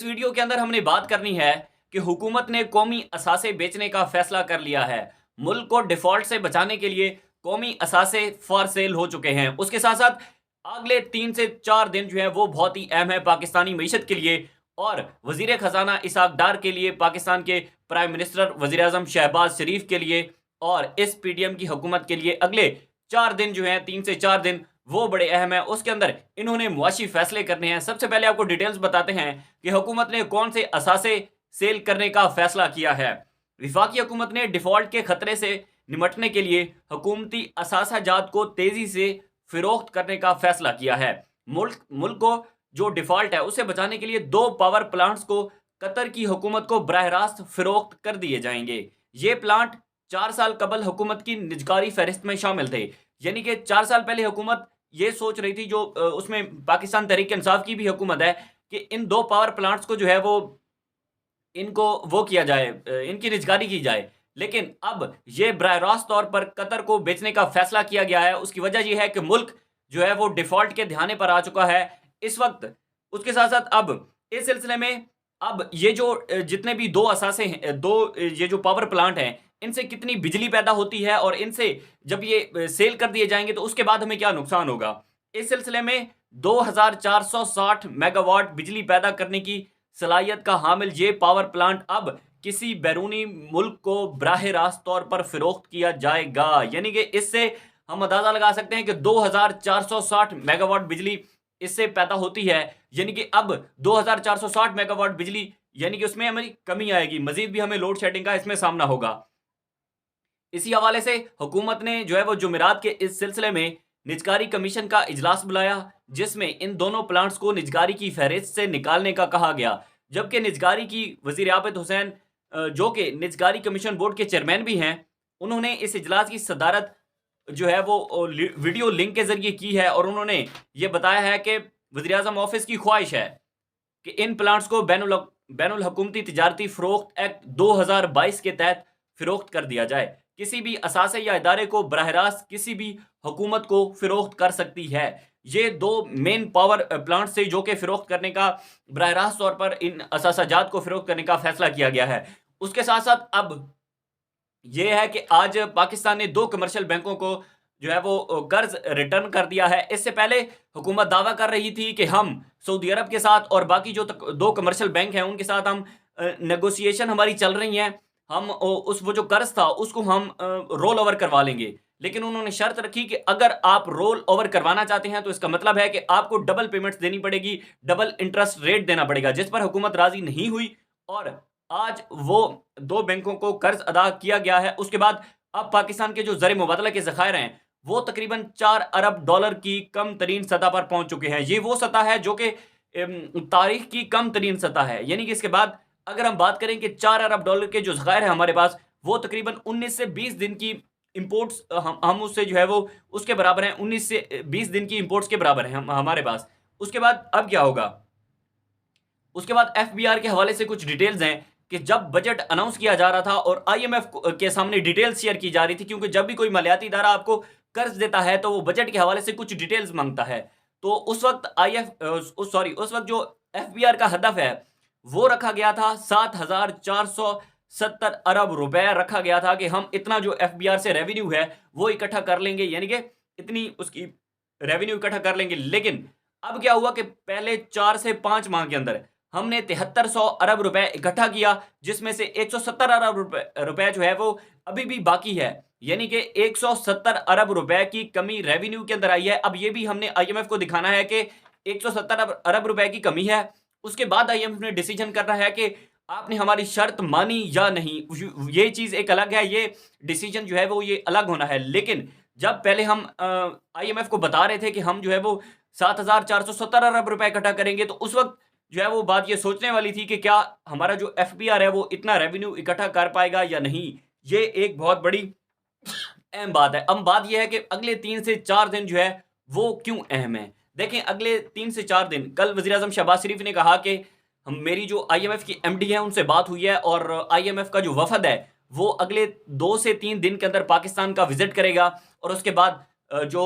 इस वीडियो के अंदर हमने बात करनी है कि हुकूमत ने कौमी असासे बेचने का फैसला कर लिया है। मुल्क को डिफॉल्ट से बचाने के लिए कौमी असासे फॉर सेल हो चुके हैं। उसके साथ साथ अगले 3 से 4 दिन जो है वो बहुत ही अहम है पाकिस्तानी मीशत के लिए और वजीर खजाना इसहाक डार के लिए, पाकिस्तान के प्राइम मिनिस्टर वजीर आजम शहबाज शरीफ के लिए और इस पीडीएम की हुकूमत के लिए अगले 4 दिन जो है 3 से 4 दिन वो बड़े अहम है। उसके अंदर इन्होंने मुआशी फैसले करने हैं। सबसे पहले आपको डिटेल्स बताते हैं कि हुकूमत ने कौन से असासे सेल करने का फैसला किया है। विफाकी हुकूमत ने डिफॉल्ट के खतरे से निमटने के लिए हुकूमती असासा जात को तेजी से फिरोख्त करने का फैसला किया है। मुल्क को जो डिफॉल्ट है उसे बचाने के लिए 2 पावर प्लांट्स को कतर की हुकूमत को बराह रास्त फिरोख्त कर दिए जाएंगे। ये प्लांट 4 साल कबल हुकूमत की निजकारी फहरिस्त में शामिल थे। यानी कि 4 साल पहले हुकूमत ये सोच रही थी, जो उसमें पाकिस्तान तहरीक इंसाफ की भी हुकूमत है, कि इन 2 पावर प्लांट्स को जो है वो इनको वो किया जाए, इनकी निजकारी की जाए। लेकिन अब ये बराह रास्त तौर पर कतर को बेचने का फैसला किया गया है। उसकी वजह यह है कि मुल्क जो है वो डिफॉल्ट के ध्यान पर आ चुका है इस वक्त। उसके साथ साथ अब इस सिलसिले में अब ये जो जितने भी 2 असासे हैं, ये जो पावर प्लांट हैं, इनसे कितनी बिजली पैदा होती है और इनसे जब ये सेल कर दिए जाएंगे तो उसके बाद हमें क्या नुकसान होगा। इस सिलसिले में 2460 मेगावाट बिजली पैदा करने की सलाहियत का हामिल ये पावर प्लांट अब किसी बैरूनी मुल्क को बराह रास्त तौर पर फिरोख्त किया जाएगा। यानी कि इससे हम अंदाजा लगा सकते हैं कि 2460 मेगावाट बिजली इससे पैदा होती है। यानी कि अब 2460 मेगावाट बिजली, यानी कि उसमें हमारी कमी आएगी, मजीद भी हमें लोड शेडिंग का इसमें सामना होगा। इसी हवाले से हुकूमत ने जो है वो जुमेरात के इस सिलसिले में निजकारी कमीशन का इजलास बुलाया, जिसमें इन दोनों प्लांट्स को निजकारी की फहरिस्त से निकालने का कहा गया। जबकि निजकारी की वजीर आबिद हुसैन, जो कि निजकारी कमीशन बोर्ड के चेयरमैन भी हैं, उन्होंने इस इजलास की सदारत जो है वो वीडियो लिंक के जरिए की है और उन्होंने ये बताया है कि वजीर आजम ऑफिस की ख्वाहिश है कि इन प्लांट्स को बैनुल हुकूमती तिजारती फरोख्त एक्ट 2022 के तहत फिरोख्त कर दिया जाए। किसी भी असासे या इदारे को बराह रास्त किसी भी हुकूमत को फिरोख्त कर सकती है। ये 2 मेन पावर प्लांट्स से जो कि फिरोख्त करने का, बराह रास्त तौर पर इन असासाजात को फिरोख्त करने का फैसला किया गया है। उसके साथ साथ अब ये है कि आज पाकिस्तान ने 2 कमर्शियल बैंकों को जो है वो कर्ज रिटर्न कर दिया है। इससे पहले हुकूमत दावा कर रही थी कि हम सऊदी अरब के साथ और बाकी जो 2 कमर्शियल बैंक हैं उनके साथ हम नेगोशिएशन हमारी चल रही हैं, हम वो जो कर्ज था उसको हम रोल ओवर करवा लेंगे। लेकिन उन्होंने शर्त रखी कि अगर आप रोल ओवर करवाना चाहते हैं तो इसका मतलब है कि आपको डबल पेमेंट्स देनी पड़ेगी, डबल इंटरेस्ट रेट देना पड़ेगा, जिस पर हुकूमत राजी नहीं हुई और आज वो 2 बैंकों को कर्ज अदा किया गया है। उसके बाद अब पाकिस्तान के जो ज़र मुबादला के ज़खायर हैं वो तकरीबन $4 अरब की कम तरीन सतह पर पहुंच चुके हैं। ये वो सतह है जो कि तारीख की कम तरीन सतह है। यानी कि इसके बाद अगर हम बात करें कि $4 अरब के जो ज़खायर है हमारे पास, वो तकरीबन 19 से 20 दिन की इंपोर्ट्स हम उससे जो है वो उसके बराबर हैं। 19 से 20 दिन की इंपोर्ट्स के बराबर हैं हमारे पास। उसके बाद अब क्या होगा, उसके बाद एफबीआर के हवाले से कुछ डिटेल्स हैं कि जब बजट अनाउंस किया जा रहा था और आईएमएफ के सामने डिटेल्स शेयर की जा रही थी, क्योंकि जब भी कोई मालियाती इदारा आपको कर्ज देता है तो वो बजट के हवाले से कुछ डिटेल्स मांगता है। तो उस वक्त उस वक्त जो एफबीआर का हदफ है वो रखा गया था 7,470 अरब रुपए रखा गया था कि हम इतना जो एफबीआर से रेवेन्यू है वो इकट्ठा कर लेंगे, यानी कि इतनी उसकी रेवेन्यू इकट्ठा कर लेंगे। लेकिन अब क्या हुआ कि पहले 4 से 5 माह के अंदर हमने 7300 अरब रुपए इकट्ठा किया, जिसमें से 170 अरब रुपए जो है वो अभी भी बाकी है। यानी कि 170 अरब रुपए की कमी रेवेन्यू के अंदर आई है। अब ये भी हमने आईएमएफ को दिखाना है कि 170 अरब रुपए की कमी है। उसके बाद आईएमएफ ने डिसीजन करना है कि आपने हमारी शर्त मानी या नहीं। ये चीज एक अलग है, ये डिसीजन जो है वो ये अलग होना है। लेकिन जब पहले हम आईएमएफ को बता रहे थे कि हम जो है वो 7,470 अरब रुपए इकट्ठा करेंगे, तो उस वक्त जो है वो बात ये सोचने वाली थी कि क्या हमारा जो एफबीआर है वो इतना रेवेन्यू इकट्ठा कर पाएगा या नहीं। ये एक बहुत बड़ी अहम बात है। अब बात यह है कि अगले 3 से 4 दिन जो है वो क्यों अहम है। देखें, अगले 3 से 4 दिन, कल वजीर आजम शहबाज शरीफ ने कहा कि हम मेरी जो आईएमएफ की एमडी है उनसे बात हुई है और आईएमएफ का जो वफद है वो अगले 2 से 3 दिन के अंदर पाकिस्तान का विजिट करेगा और उसके बाद जो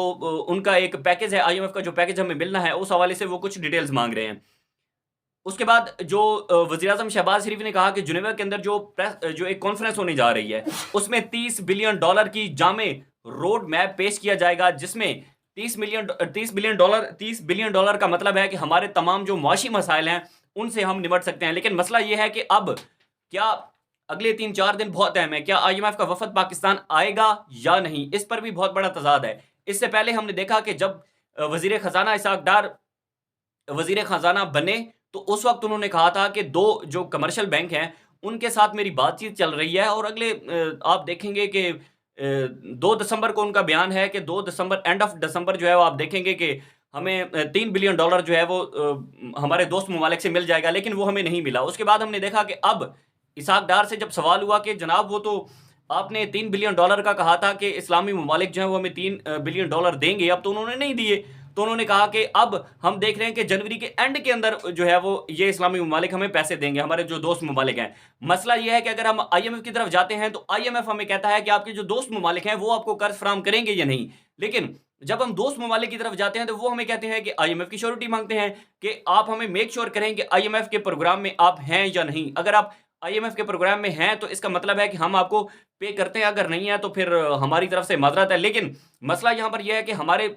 उनका एक पैकेज है, आईएमएफ का जो पैकेज हमें मिलना है, उस हवाले से वो कुछ डिटेल्स मांग रहे हैं। उसके बाद जो वज़ीर-ए-आज़म शहबाज शरीफ ने कहा कि जिनेवा के अंदर जो एक कॉन्फ्रेंस होने जा रही है, उसमें $30 बिलियन की जामे रोड मैप पेश किया जाएगा, जिसमें $30 बिलियन का मतलब है कि हमारे तमाम जो मुआशी मसाइल हैं, उनसे हम निपट सकते हैं। लेकिन मसला ये है कि अब क्या अगले 3-4 दिन बहुत अहम है। क्या IMF का वफ़द पाकिस्तान आएगा या नहीं? इस पर भी बहुत बड़ा तज़ाद है। इससे पहले हमने देखा कि जब वज़ीर ख़ज़ाना इसहाक़ डार वज़ीर ख़ज़ाना बने, तो उस वक़्त उन्होंने कहा था कि 2 जो कमर्शियल बैंक हैं, उनके साथ मेरी बातचीत चल रही है और अगले आप देखेंगे कि 2 दिसंबर को उनका बयान है कि 2 दिसंबर एंड ऑफ दिसंबर जो है वो आप देखेंगे कि हमें $3 बिलियन जो है वो हमारे दोस्त ममालिक से मिल जाएगा, लेकिन वो हमें नहीं मिला। उसके बाद हमने देखा कि अब इसहाक़ डार से जब सवाल हुआ कि जनाब वो तो आपने $3 बिलियन का कहा था कि इस्लामी ममालिक जो हैं वो हमें $3 बिलियन देंगे, अब तो उन्होंने नहीं दिए। तो उन्होंने कहा कि अब हम देख रहे हैं कि जनवरी के एंड के अंदर जो है वो ये इस्लामी ममालिक हमें पैसे देंगे, हमारे जो दोस्त ममालिक हैं। मसला ये है कि अगर हम IMF की तरफ जाते हैं तो IMF हमें कहता है कि आपके जो दोस्त ममालिक हैं वो आपको कर्ज फराहम करेंगे या नहीं। लेकिन जब हम दोस्त ममालिक की तरफ जाते हैं तो वो हमें कहते हैं कि IMF की श्योरिटी मांगते हैं कि आप हमें मेक श्योर करें कि IMF के प्रोग्राम में आप हैं या नहीं। अगर आप IMF के प्रोग्राम में हैं तो इसका मतलब है कि हम आपको पे करते हैं, अगर नहीं है तो फिर हमारी तरफ से माजरत है। लेकिन मसला यहाँ पर यह है कि हमारे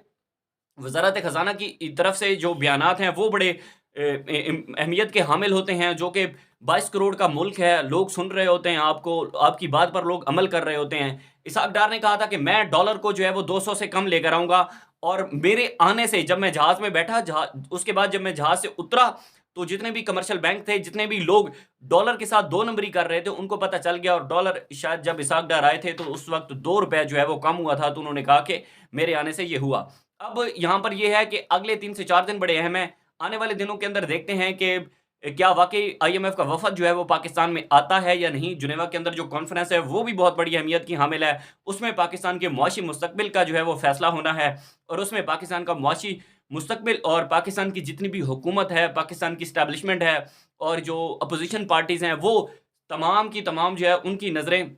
वज़ारत ख़ज़ाना की तरफ से जो बयानात हैं वो बड़े अहमियत के हामिल होते हैं, जो कि 22 करोड़ का मुल्क है, लोग सुन रहे होते हैं आपको, आपकी बात पर लोग अमल कर रहे होते हैं। इसहाक़ डार ने कहा था कि मैं डॉलर को जो है वो 200 से कम लेकर आऊँगा और मेरे आने से जब मैं जहाज़ में बैठा, उसके बाद जब मैं जहाज़ से उतरा तो जितने भी कमर्शियल बैंक थे, जितने भी लोग डॉलर के साथ 2 नंबरी कर रहे थे, उनको पता चल गया और डॉलर शायद जब इसहाक़ डार आए थे तो उस वक़्त ₹2 जो है वो कम हुआ था, तो उन्होंने कहा कि मेरे आने से ये हुआ। अब यहाँ पर ये है कि अगले 3 से 4 दिन बड़े अहम हैं। आने वाले दिनों के अंदर देखते हैं कि क्या वाक़ई IMF का वफ़द जो है वो पाकिस्तान में आता है या नहीं। जिनेवा के अंदर जो कॉन्फ्रेंस है वो भी बहुत बड़ी अहमियत की हामिल है। उसमें पाकिस्तान के मुआशी मुस्तक़बिल का जो है वो फ़ैसला होना है और उसमें पाकिस्तान का मुआशी मुस्तक़बिल और पाकिस्तान की जितनी भी हुकूमत है, पाकिस्तान की एस्टैब्लिशमेंट है और जो अपोज़िशन पार्टीज़ हैं, वो तमाम की तमाम जो है उनकी नज़रें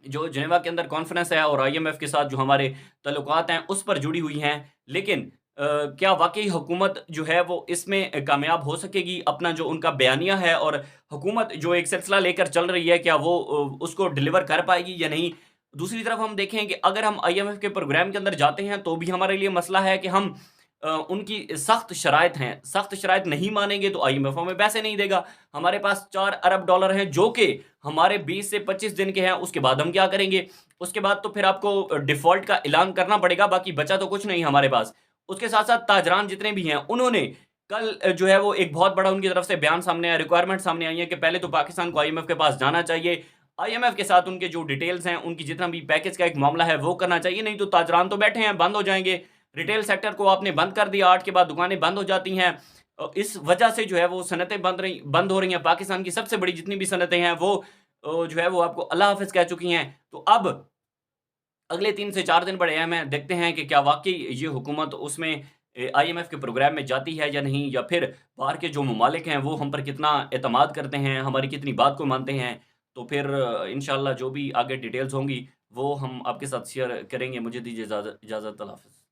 जो जिनेवा के अंदर कॉन्फ्रेंस है और IMF के साथ जो हमारे ताल्लुकात हैं उस पर जुड़ी हुई हैं। लेकिन क्या वाक़ई हुकूमत जो है वो इसमें कामयाब हो सकेगी? अपना जो उनका बयानिया है और हुकूमत जो एक सिलसिला लेकर चल रही है, क्या वो उसको डिलीवर कर पाएगी या नहीं? दूसरी तरफ हम देखें कि अगर हम IMF के प्रोग्राम के अंदर जाते हैं तो भी हमारे लिए मसला है कि हम उनकी सख्त शराइत हैं, सख्त शराइत नहीं मानेंगे तो IMF हमें पैसे नहीं देगा। हमारे पास $4 अरब हैं जो कि हमारे 20 से 25 दिन के हैं, उसके बाद हम क्या करेंगे? उसके बाद तो फिर आपको डिफ़ॉल्ट का ऐलान करना पड़ेगा, बाकी बचा तो कुछ नहीं हमारे पास। उसके साथ-साथ ताजरान जितने भी हैं, उन्होंने कल जो है वो एक बहुत बड़ा उनकी तरफ से बयान सामने आया, रिक्वायरमेंट सामने आई है कि पहले तो पाकिस्तान को IMF के पास जाना चाहिए। IMF के साथ उनके जो डिटेल्स हैं, उनकी जितना भी पैकेज का एक मामला है वो करना चाहिए, नहीं तो ताजरान तो बैठे हैं, बंद हो जाएँगे। रिटेल सेक्टर को आपने बंद कर दिया, 8 के बाद दुकानें बंद हो जाती हैं। इस वजह से जो है वो सनतें बंद हो रही हैं। पाकिस्तान की सबसे बड़ी जितनी भी सनतें हैं वो जो है वो आपको अल्लाह हाफ़िज़ कह चुकी हैं। तो अब अगले 3 से 4 दिन बड़े अहम हैं। देखते हैं कि क्या वाक़ई ये हुकूमत उसमें IMF के प्रोग्राम में जाती है या नहीं, या फिर बाहर के जो ममालिक हैं वो हम पर कितना एतमाद करते हैं, हमारी कितनी बात को मानते हैं। तो फिर इंशाअल्लाह जो भी आगे डिटेल्स होंगी वो हम आपके साथ शेयर करेंगे। मुझे दीजिए इजाज़त। अल्लाह हाफ़िज़।